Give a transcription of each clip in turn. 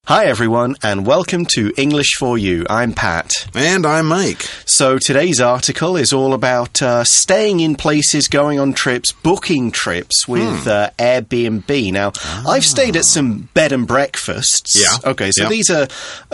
Hi everyone, and welcome to English for You. I'm Pat. And I'm Mike. So today's article is all about staying in places, going on trips, booking trips with Airbnb. Now, I've stayed at some bed and breakfasts. Yeah. Okay, so these are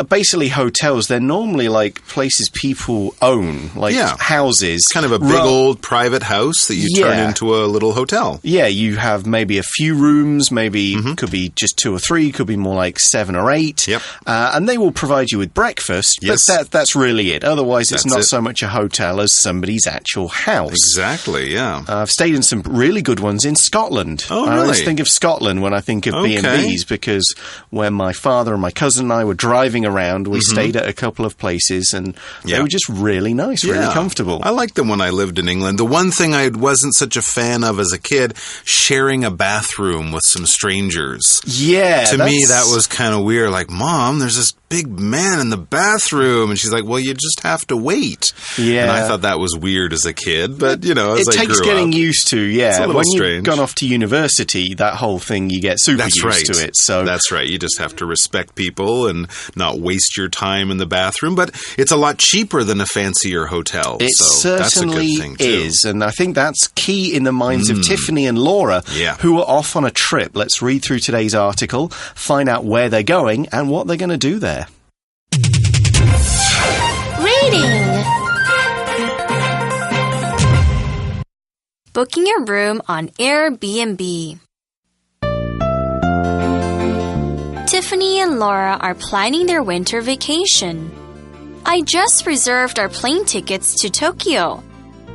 basically hotels. They're normally like places people own, like houses. Kind of a big old private house that you turn into a little hotel. Yeah, you have maybe a few rooms, maybe could be just 2 or 3, could be more like 7 or 8. Yep. And they will provide you with breakfast, but that's really it. Otherwise, it's not so much a hotel as somebody's actual house. Exactly, yeah. I've stayed in some really good ones in Scotland. Oh, really? I always think of Scotland when I think of B&Bs because when my father and my cousin and I were driving around, we stayed at a couple of places and they were just really nice, really comfortable. I liked them when I lived in England. The one thing I wasn't such a fan of as a kid, sharing a bathroom with some strangers. Yeah. To me, that was kind of weird. Like, Mom, there's this big man in the bathroom. And she's like, well, you just have to wait. Yeah. And I thought that was weird as a kid. But, you know, as I grew up. It takes getting used to, It's a little strange. You've gone off to university, that whole thing, you get super used to it. So That's right. You just have to respect people and not waste your time in the bathroom. But it's a lot cheaper than a fancier hotel. It certainly is. And I think that's key in the minds of Tiffany and Laura, who are off on a trip. Let's read through today's article, find out where they're going and what they're going to do there. Reading. Booking a room on Airbnb. Tiffany and Laura are planning their winter vacation. I just reserved our plane tickets to Tokyo.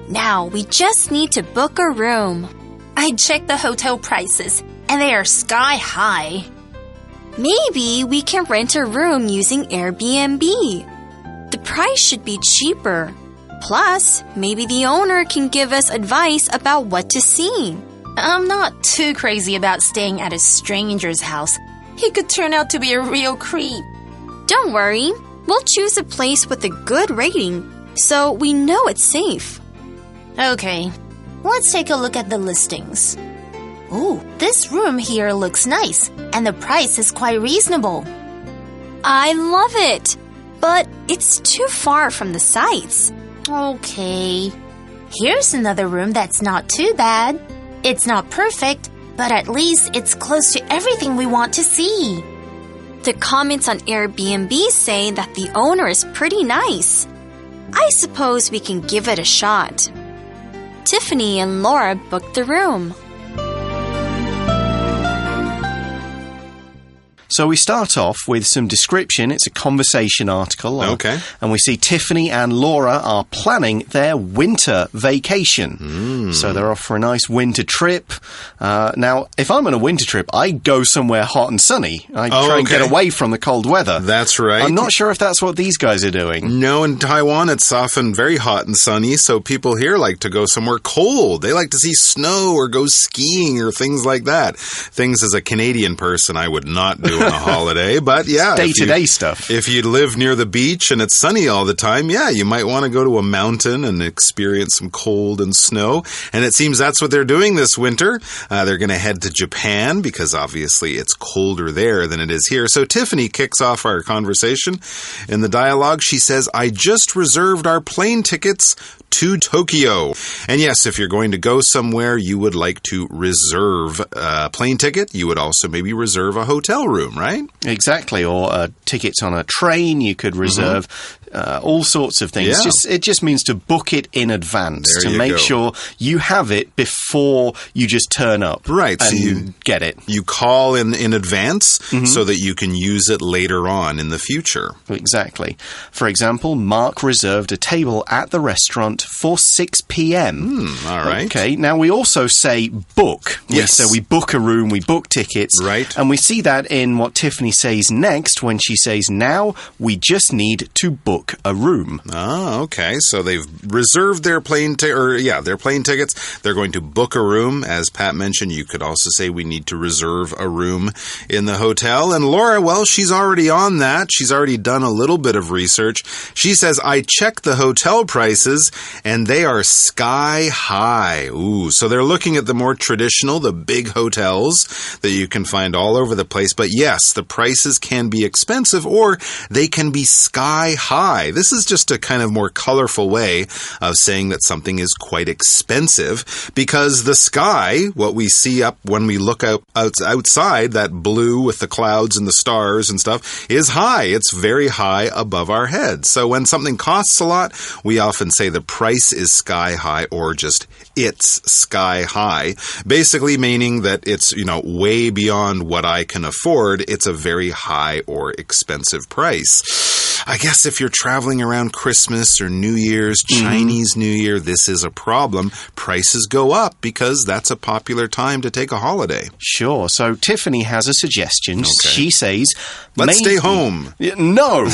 Now we just need to book a room. I checked the hotel prices, and they are sky high. Maybe we can rent a room using Airbnb. The price should be cheaper. Plus, maybe the owner can give us advice about what to see. I'm not too crazy about staying at a stranger's house. He could turn out to be a real creep. Don't worry. We'll choose a place with a good rating, so we know it's safe. Okay, let's take a look at the listings. Ooh, this room here looks nice, and the price is quite reasonable. I love it, but it's too far from the sites. Okay. Here's another room that's not too bad. It's not perfect, but at least it's close to everything we want to see. The comments on Airbnb say that the owner is pretty nice. I suppose we can give it a shot. Tiffany and Laura booked the room. So we start off with some description. It's a conversation article. Okay. And we see Tiffany and Laura are planning their winter vacation. So they're off for a nice winter trip. Now, if I'm on a winter trip, I go somewhere hot and sunny. I try and get away from the cold weather. That's right. I'm not sure if that's what these guys are doing. No, in Taiwan, it's often very hot and sunny, so people here like to go somewhere cold. They like to see snow or go skiing or things like that. Things as a Canadian person I would not do on a holiday, but day-to-day stuff. If you live near the beach and it's sunny all the time, you might want to go to a mountain and experience some cold and snow. And it seems that's what they're doing this winter. They're going to head to Japan because obviously it's colder there than it is here. So Tiffany kicks off our conversation. In the dialogue, she says, I just reserved our plane tickets to Tokyo. And yes, if you're going to go somewhere, you would like to reserve a plane ticket. You would also maybe reserve a hotel room, right? Exactly. Or tickets on a train. You could reserve all sorts of things. It just means to book it in advance to make sure you have it before you just turn up. Right. And so you get it. You call in advance so that you can use it later on in the future. Exactly. For example, Mark reserved a table at the restaurant for 6 p.m. All right. Okay. Now, we also say book. So we book a room, we book tickets. Right. And we see that in what Tiffany says next when she says, now we just need to book book a room. Oh, okay. So they've reserved their plane tickets. They're going to book a room. As Pat mentioned, you could also say we need to reserve a room in the hotel. And Laura, well, she's already on that. She's already done a little bit of research. She says, I checked the hotel prices and they are sky high. Ooh, so they're looking at the more traditional, the big hotels that you can find all over the place. But yes, the prices can be expensive or they can be sky high. This is just a kind of more colorful way of saying that something is quite expensive because the sky, what we see up when we look outside, that blue with the clouds and the stars and stuff, is high. It's very high above our heads. So when something costs a lot, we often say the price is sky high or just it's sky high, basically meaning that it's, way beyond what I can afford. It's a very high or expensive price. I guess if you're traveling around Christmas or New Year's, Chinese New Year, this is a problem. Prices go up because that's a popular time to take a holiday. Sure. So Tiffany has a suggestion. Okay. She says, let's stay home. No.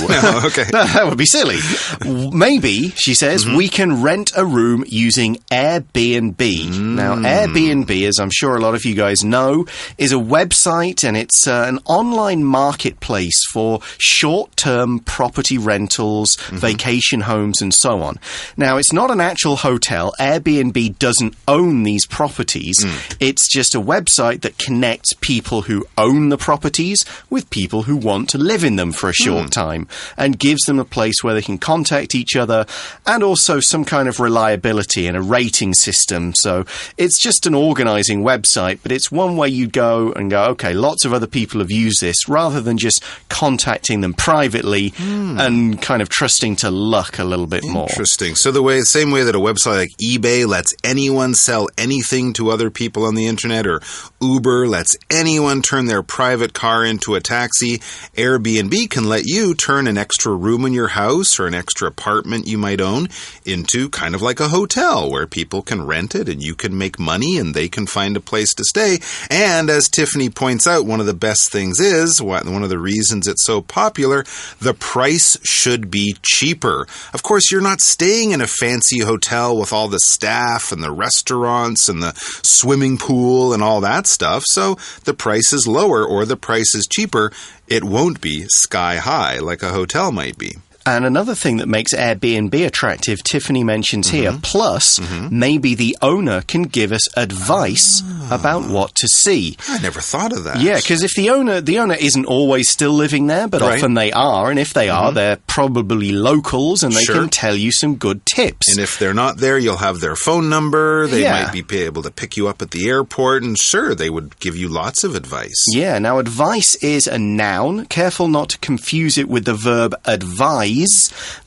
Okay. That would be silly. Maybe, she says, we can rent a room using Airbnb. Now, Airbnb, as I'm sure a lot of you guys know, is a website and it's an online marketplace for short-term property rentals, vacation homes, and so on. Now, it's not an actual hotel. Airbnb doesn't own these properties. It's just a website that connects people who own the properties with people who want to live in them for a short time and gives them a place where they can contact each other and also some kind of reliability and a rating system. So it's just an organizing website, but it's one way you go and go, okay, lots of other people have used this, rather than just contacting them privately and kind of trusting to luck a little bit more. Interesting. So same way that a website like eBay lets anyone sell anything to other people on the internet, or Uber lets anyone turn their private car into a taxi, Airbnb can let you turn an extra room in your house or an extra apartment you might own into kind of like a hotel where people can rent it and you can make money and they can find a place to stay. And as Tiffany points out, one of the best things is, one of the reasons it's so popular, the price should be cheaper. Of course, you're not staying in a fancy hotel with all the staff and the restaurants and the swimming pool and all that stuff. So the price is lower or the price is cheaper. It won't be sky high like a hotel might be. And another thing that makes Airbnb attractive, Tiffany mentions here, plus maybe the owner can give us advice about what to see. I never thought of that. Yeah, because if the owner isn't always still living there, but often they are, and if they are, they're probably locals and they can tell you some good tips. And if they're not there, you'll have their phone number. They might be able to pick you up at the airport, and sure, they would give you lots of advice. Yeah, now advice is a noun. Careful not to confuse it with the verb advise.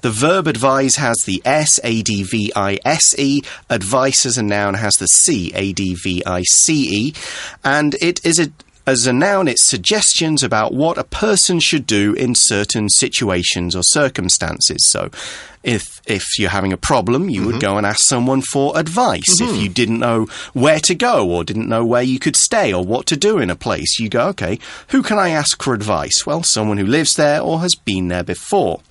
The verb advise has the S, A-D-V-I-S-E. Advice as a noun has the C, A-D-V-I-C-E. And it is as a noun, it's suggestions about what a person should do in certain situations or circumstances. So if you're having a problem, you would go and ask someone for advice. If you didn't know where to go or didn't know where you could stay or what to do in a place, you go, okay, who can I ask for advice? Well, someone who lives there or has been there before.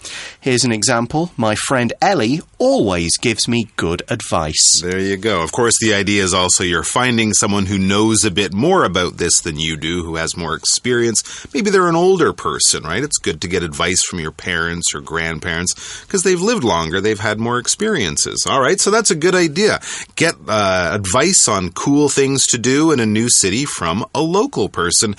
Here's an example. My friend Ellie always gives me good advice. There you go. Of course, the idea is also you're finding someone who knows a bit more about this than you do, who has more experience. Maybe they're an older person, right? It's good to get advice from your parents or grandparents because they've lived longer, they've had more experiences. All right, so that's a good idea. Get advice on cool things to do in a new city from a local person.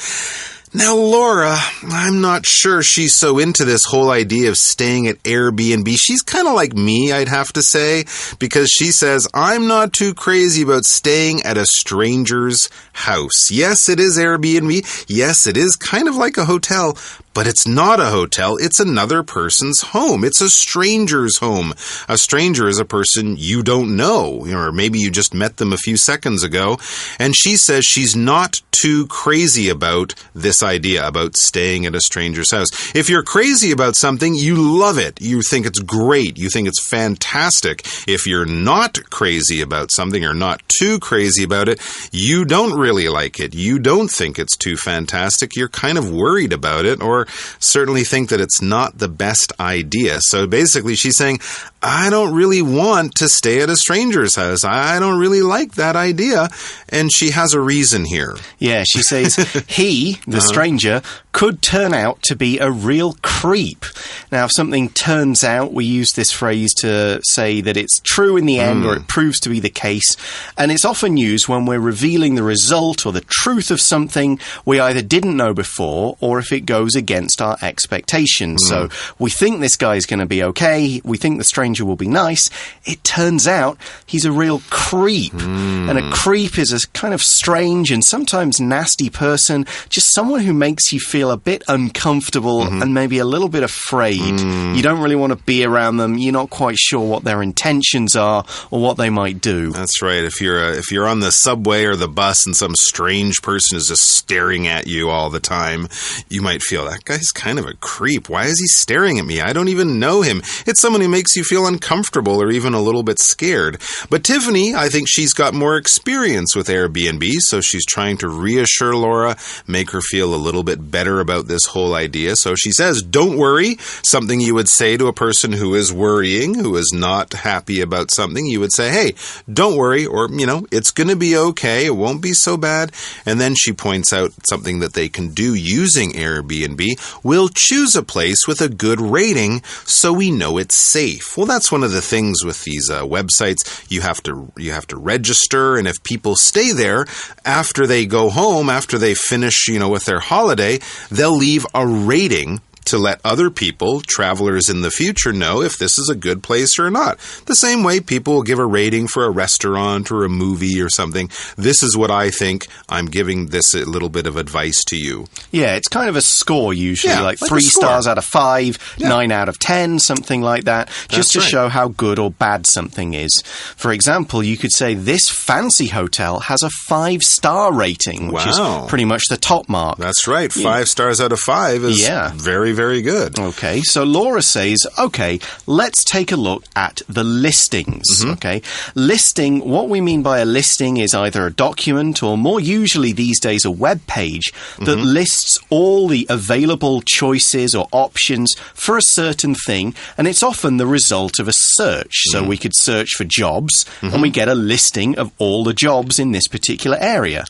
Now, Laura, I'm not sure she's so into this whole idea of staying at Airbnb. She's kind of like me, I'd have to say, because she says, I'm not too crazy about staying at a stranger's house. Yes, it is Airbnb. Yes, it is kind of like a hotel, but it's not a hotel. It's another person's home. It's a stranger's home. A stranger is a person you don't know, or maybe you just met them a few seconds ago. And she says she's not too crazy about this idea about staying at a stranger's house. If you're crazy about something, you love it. You think it's great. You think it's fantastic. If you're not crazy about something or not too crazy about it, you don't really like it. You don't think it's too fantastic. You're kind of worried about it, or before certainly think that it's not the best idea. So basically she's saying, I don't really want to stay at a stranger's house. I don't really like that idea. And she has a reason here. Yeah, she says he, the stranger, could turn out to be a real creep. Now, if something turns out, we use this phrase to say that it's true in the end or it proves to be the case. And it's often used when we're revealing the result or the truth of something we either didn't know before or if it goes against our expectations. So we think this guy's going to be okay. We think the stranger will be nice. It turns out he's a real creep. And a creep is a kind of strange and sometimes nasty person, just someone who makes you feel a bit uncomfortable and maybe a little bit afraid. You don't really want to be around them. You're not quite sure what their intentions are or what they might do. That's right. If you're on the subway or the bus and some strange person is just staring at you all the time, you might feel, that guy's kind of a creep. Why is he staring at me? I don't even know him. It's someone who makes you feel uncomfortable or even a little bit scared. But Tiffany, I think she's got more experience with Airbnb, so she's trying to reassure Laura, make her feel a little bit better about this whole idea. So she says, don't worry. Something you would say to a person who is worrying, who is not happy about something, you would say, hey, don't worry, or, it's going to be okay. It won't be so bad. And then she points out something that they can do using Airbnb. We'll choose a place with a good rating so we know it's safe. Well, that's one of the things with these websites. You have to register, and if people stay there after they go home, after they finish, with their holiday, they'll leave a rating to let other people, travelers in the future, know if this is a good place or not. The same way people will give a rating for a restaurant or a movie or something. This is what I think. I'm giving this a little bit of advice to you. Yeah, it's kind of a score usually, like 3 a score. stars out of 5, 9 out of 10, something like that, just to show how good or bad something is. For example, you could say this fancy hotel has a 5-star rating, which is pretty much the top mark. That's right. 5 stars out of 5 is very, very good. Okay, so Laura says, okay, let's take a look at the listings. Okay, listing, what we mean by a listing is either a document or more usually these days a web page that lists all the available choices or options for a certain thing, and it's often the result of a search. So we could search for jobs and we get a listing of all the jobs in this particular area.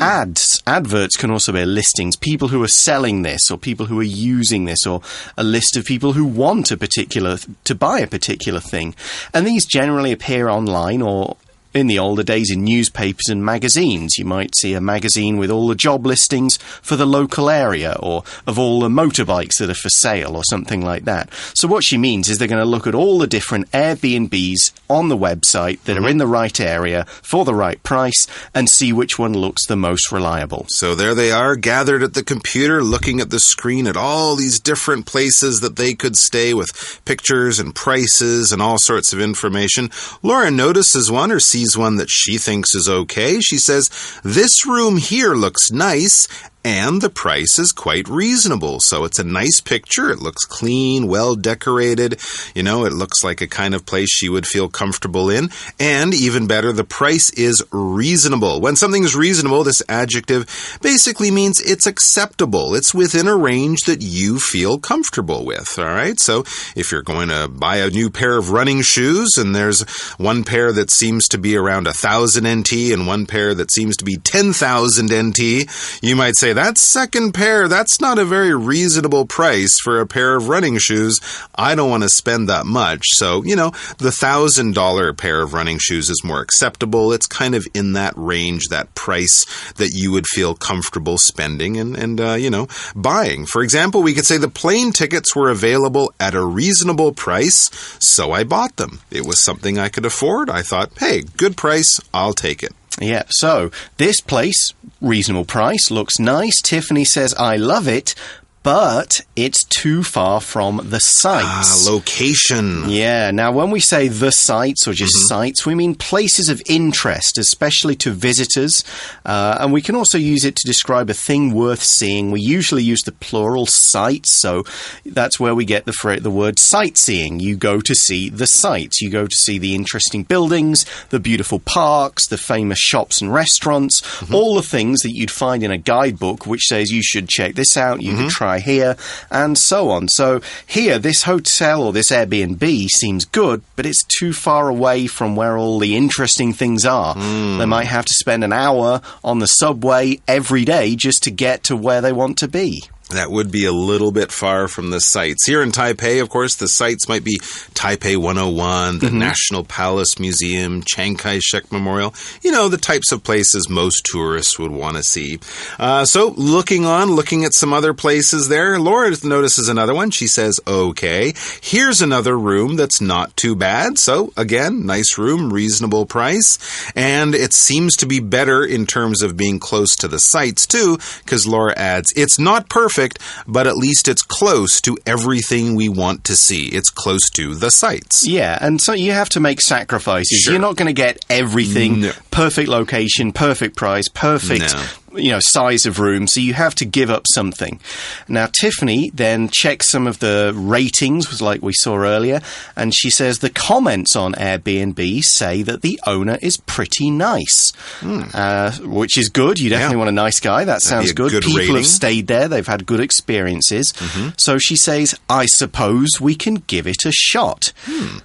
Adverts can also be listings, people who are selling this or people who are using this, or a list of people who want to buy a particular thing. And these generally appear online or in the older days in newspapers and magazines. You might see a magazine with all the job listings for the local area or of all the motorbikes that are for sale or something like that. So what she means is they're going to look at all the different Airbnbs on the website that are in the right area for the right price and see which one looks the most reliable. So there they are, gathered at the computer, looking at the screen at all these different places that they could stay with pictures and prices and all sorts of information. Laura notices one or sees one that she thinks is okay. She says, this room here looks nice and the price is quite reasonable. So it's a nice picture. It looks clean, well decorated. It looks like a kind of place she would feel comfortable in. And even better, the price is reasonable. When something is reasonable, this adjective basically means it's acceptable. It's within a range that you feel comfortable with. All right. So if you're going to buy a new pair of running shoes and there's one pair that seems to be around 1,000 NT and one pair that seems to be 10,000 NT, you might say, that second pair, that's not a very reasonable price for a pair of running shoes. I don't want to spend that much. So, the $1,000 pair of running shoes is more acceptable. It's kind of in that range, that price that you would feel comfortable spending and buying. For example, we could say the plane tickets were available at a reasonable price, so I bought them. It was something I could afford. I thought, hey, good price, I'll take it. Yeah, so this place, reasonable price, looks nice. Tiffany says, I love it, but it's too far from the sites. Location. Yeah, now when we say the sites or just sites, we mean places of interest, especially to visitors. And we can also use it to describe a thing worth seeing. We usually use the plural sites, so that's where we get the word sightseeing. You go to see the sites. You go to see the interesting buildings, the beautiful parks, the famous shops and restaurants, all the things that you'd find in a guidebook which says you should check this out, you could try try here, and so on. So here, this hotel or this Airbnb seems good, but it's too far away from where all the interesting things are. They might have to spend an hour on the subway every day just to get to where they want to be. That would be a little bit far from the sites. Here in Taipei, of course, the sites might be Taipei 101, the National Palace Museum, Chiang Kai-shek Memorial. You know, the types of places most tourists would want to see. So looking at some other places there, Laura notices another one. She says, okay, here's another room that's not too bad. So again, nice room, reasonable price. And it seems to be better in terms of being close to the sites too, because Laura adds, it's not perfect, but at least it's close to everything we want to see. It's close to the sites. Yeah, and so you have to make sacrifices. Sure. You're not going to get everything. No. Perfect location, perfect price, perfect size of room, so you have to give up something. Now, Tiffany then checks some of the ratings, like we saw earlier, and she says the comments on Airbnb say that the owner is pretty nice, which is good. You definitely want a nice guy. That sounds good. People rating. have stayed there. They've had good experiences. So she says, I suppose we can give it a shot.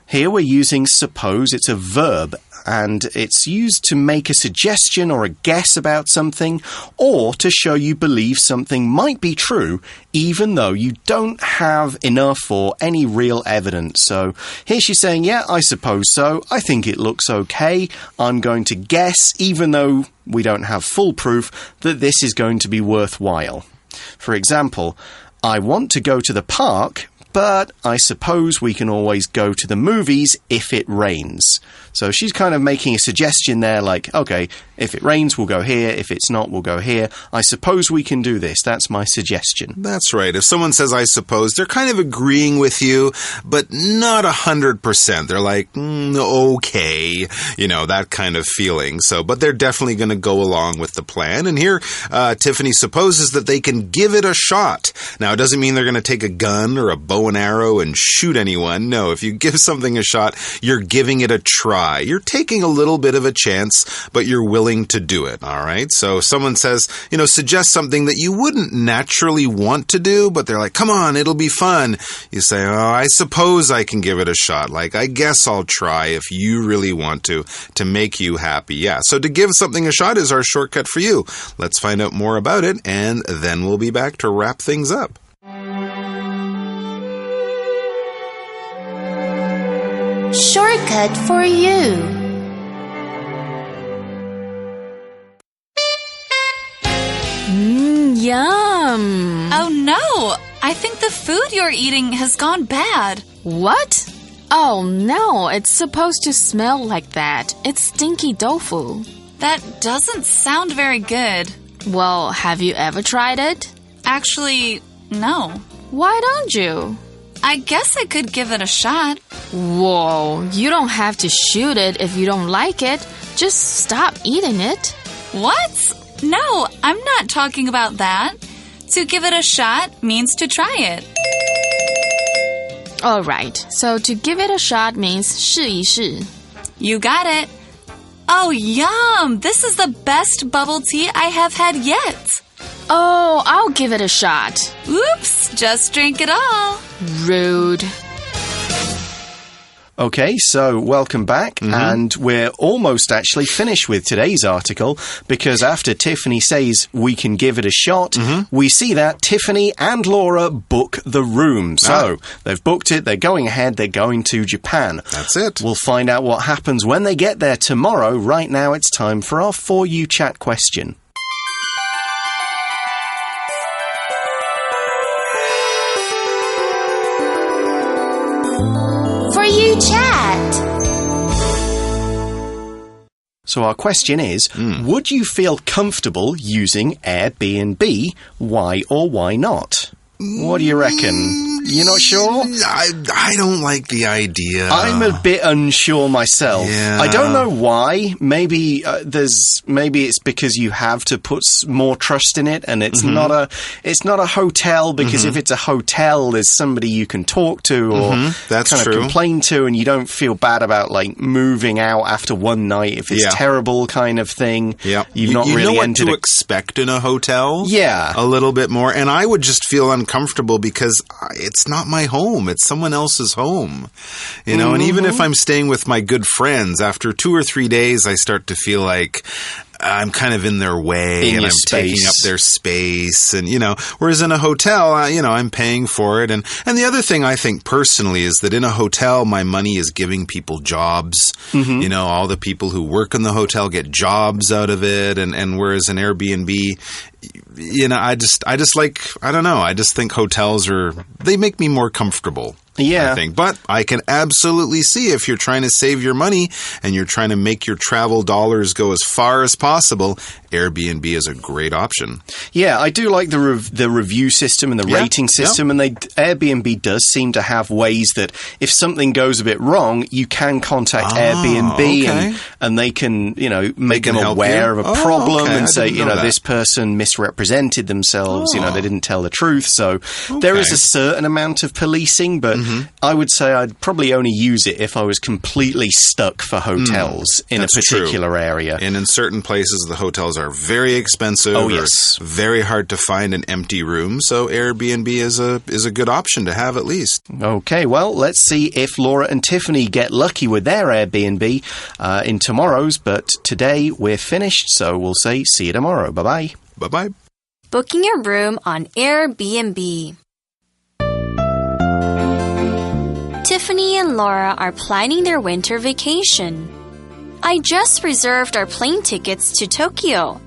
Here we're using suppose. It's a verb, and it's used to make a suggestion or a guess about something, or to show you believe something might be true, even though you don't have enough or any real evidence. So here she's saying, yeah, I suppose so. I think it looks okay. I'm going to guess, even though we don't have full proof, that this is going to be worthwhile. For example, I want to go to the park, but I suppose we can always go to the movies if it rains. So she's kind of making a suggestion there, like, okay, if it rains, we'll go here. If it's not, we'll go here. I suppose we can do this. That's my suggestion. That's right. If someone says, I suppose, they're kind of agreeing with you, but not 100%. They're like, okay, you know, that kind of feeling. So, but they're definitely going to go along with the plan. And here, Tiffany supposes that they can give it a shot. Now, it doesn't mean they're going to take a gun or a bow and arrow and shoot anyone. No, if you give something a shot, you're giving it a try. You're taking a little bit of a chance, but you're willing to do it, all right? So someone says, suggest something that you wouldn't naturally want to do, but they're like, come on, it'll be fun. You say, oh, I suppose I can give it a shot. Like, I guess I'll try if you really want to make you happy. Yeah, so to give something a shot is our shortcut for you. Let's find out more about it, and then we'll be back to wrap things up. Shortcut for you. Yum. Oh no! I think the food you're eating has gone bad. What? Oh no, it's supposed to smell like that. It's stinky tofu. That doesn't sound very good. Well, have you ever tried it? Actually, no. Why don't you? I guess I could give it a shot. Whoa, you don't have to shoot it if you don't like it. Just stop eating it. What? No, I'm not talking about that. To give it a shot means to try it. Alright, so to give it a shot means 试一试. You got it. Oh, yum! This is the best bubble tea I have had yet. Oh, I'll give it a shot. Oops, just drink it all. Rude. Okay, so welcome back, and we're almost actually finished with today's article, because after Tiffany says we can give it a shot, we see that Tiffany and Laura book the room. So they've booked it, they're going ahead, they're going to Japan. That's it. We'll find out what happens when they get there tomorrow. Right now it's time for our For You Chat question. For you chat. So our question is, would you feel comfortable using Airbnb? Why or why not? What do you reckon? You're not sure? I don't like the idea. I'm a bit unsure myself. Yeah. I don't know why. Maybe it's because you have to put more trust in it, and it's not a hotel, because if it's a hotel, there's somebody you can talk to or That's kind true. of complain to, and you don't feel bad about like moving out after one night if it's terrible kind of thing. Yeah. You've not you really know what entered to expect in a hotel? Yeah. A little bit more. And I would just feel uncomfortable because it's not my home. It's someone else's home. You know, and even if I'm staying with my good friends, after 2 or 3 days, I start to feel like I'm kind of in their way and I'm taking up their space. And, you know, whereas in a hotel, I'm paying for it. And the other thing I think personally is that in a hotel, my money is giving people jobs. You know, all the people who work in the hotel get jobs out of it. And whereas an Airbnb, you know, I just like, I don't know. I just think hotels they make me more comfortable. Yeah. I think. But I can absolutely see if you're trying to save your money and you're trying to make your travel dollars go as far as possible, Airbnb is a great option. Yeah, I do like the review system and the rating system, and Airbnb does seem to have ways that if something goes a bit wrong, you can contact Airbnb and they can, you know, make them aware of a problem and say, you know, this person misrepresented themselves, you know, they didn't tell the truth. So there is a certain amount of policing, but I would say I'd probably only use it if I was completely stuck for hotels in a particular area. And in certain places, the hotels are very expensive. Oh, yes. Very hard to find an empty room. So Airbnb is a good option to have at least. Okay, well, let's see if Laura and Tiffany get lucky with their Airbnb in tomorrow's. But today we're finished, so we'll say see you tomorrow. Bye-bye. Bye-bye. Booking a room on Airbnb. Tiffany and Laura are planning their winter vacation. I just reserved our plane tickets to Tokyo.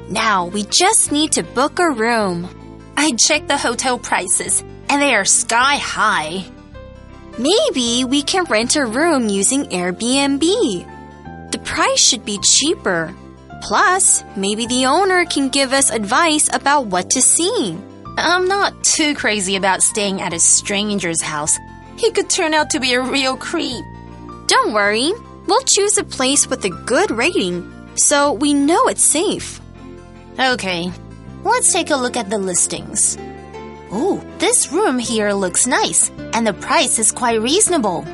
Now we just need to book a room. I checked the hotel prices, and they are sky high. Maybe we can rent a room using Airbnb. The price should be cheaper. Plus, maybe the owner can give us advice about what to see. I'm not too crazy about staying at a stranger's house. He could turn out to be a real creep. Don't worry. We'll choose a place with a good rating, so we know it's safe. Okay, let's take a look at the listings. Ooh, this room here looks nice, and the price is quite reasonable.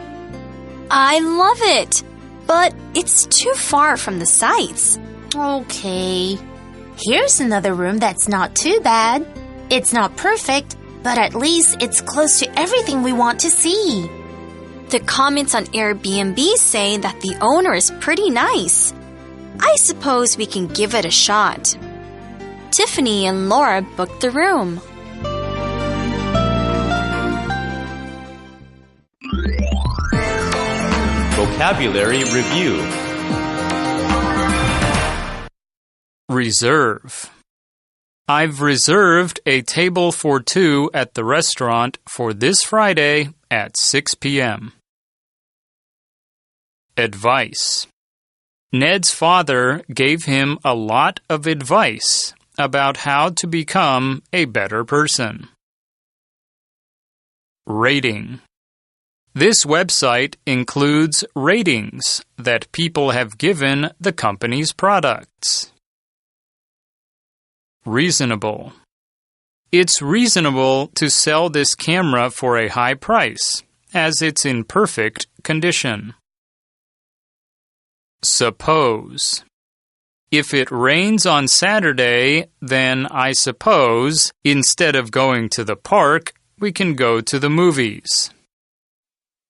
I love it, but it's too far from the sites. Okay, here's another room that's not too bad. It's not perfect, but at least it's close to everything we want to see. The comments on Airbnb say that the owner is pretty nice. I suppose we can give it a shot. Tiffany and Laura booked the room. Vocabulary Review. Reserve. I've reserved a table for 2 at the restaurant for this Friday at 6 p.m. Advice. Ned's father gave him a lot of advice about how to become a better person. Rating. This website includes ratings that people have given the company's products. Reasonable. It's reasonable to sell this camera for a high price, as it's in perfect condition. Suppose. If it rains on Saturday, then I suppose, instead of going to the park, we can go to the movies.